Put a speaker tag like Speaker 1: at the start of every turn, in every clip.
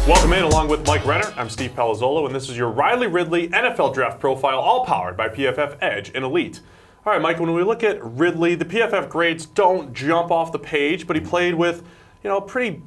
Speaker 1: Welcome in along with Mike Renner. I'm Steve Palazzolo, and this is your Riley Ridley NFL Draft Profile, all powered by PFF Edge and Elite. All right, Mike, when we look at Ridley, the PFF grades don't jump off the page, but he played with pretty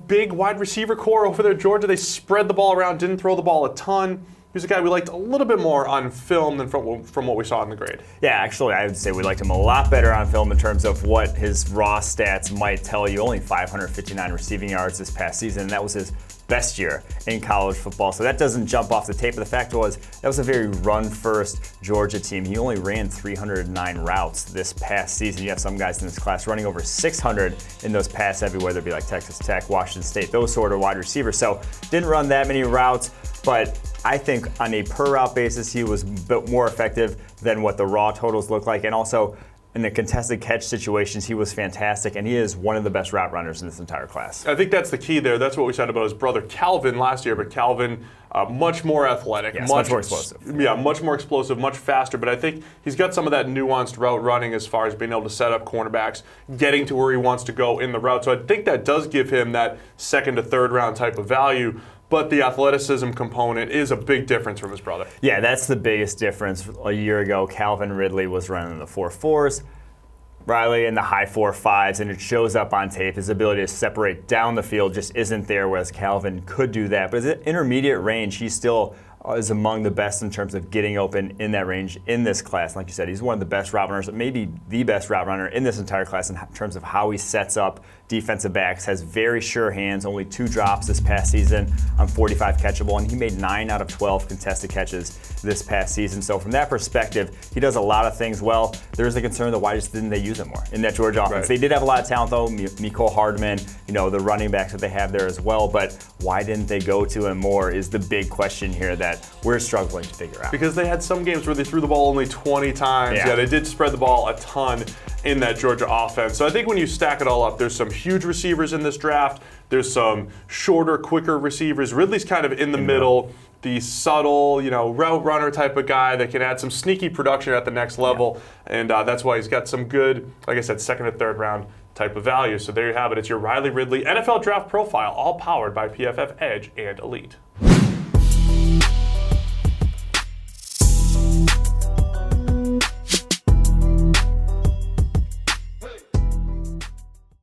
Speaker 1: big wide receiver core over there at Georgia. They spread the ball around, didn't throw the ball a ton. He was a guy we liked a little bit more on film than from what we saw in the grade.
Speaker 2: Yeah, actually, I would say we liked him a lot better on film in terms of what his raw stats might tell you. Only 559 receiving yards this past season, and that was his best year in college football. So that doesn't jump off the tape. But the fact was, that was a very run-first Georgia team. He only ran 309 routes this past season. You have some guys in this class running over 600 in those pass-heavy, whether it be like Texas Tech, Washington State, those sort of wide receivers. So didn't run that many routes, but I think on a per-route basis, he was a bit more effective than what the raw totals look like. And also, in the contested catch situations, he was fantastic, and he is one of the best route runners in this entire class.
Speaker 1: I think that's the key there. That's what we said about his brother Calvin last year, but Calvin, much more athletic.
Speaker 2: Yes, much more explosive.
Speaker 1: Yeah, much more explosive, much faster, but I think he's got some of that nuanced route running as far as being able to set up cornerbacks, getting to where he wants to go in the route. So I think that does give him that second to third round type of value. But the athleticism component is a big difference from his brother.
Speaker 2: Yeah, that's the biggest difference. A year ago, Calvin Ridley was running in the 4.4s, Riley in the high 4.5s, and it shows up on tape. His ability to separate down the field just isn't there, whereas Calvin could do that. But at intermediate range, he still is among the best in terms of getting open in that range in this class. Like you said, he's one of the best route runners, maybe the best route runner in this entire class in terms of how he sets up defensive backs, has very sure hands, only 2 drops this past season on 45 catchable, and he made 9 out of 12 contested catches this past season. So from that perspective, he does a lot of things well. There is a concern that why just didn't they use him more in that Georgia offense?
Speaker 1: Right.
Speaker 2: They did have a lot of talent though, Mecole Hardman, the running backs that they have there as well, but why didn't they go to him more is the big question here that we're struggling to figure out.
Speaker 1: Because they had some games where they threw the ball only 20 times. Yeah, they did spread the ball a ton in that Georgia offense. So I think when you stack it all up, there's some huge receivers in this draft. There's some shorter, quicker receivers. Ridley's kind of in the middle, the subtle, route runner type of guy that can add some sneaky production at the next level. Yeah. And that's why he's got some good, like I said, second and third round type of value. So there you have it. It's your Riley Ridley NFL Draft Profile, all powered by PFF Edge and Elite.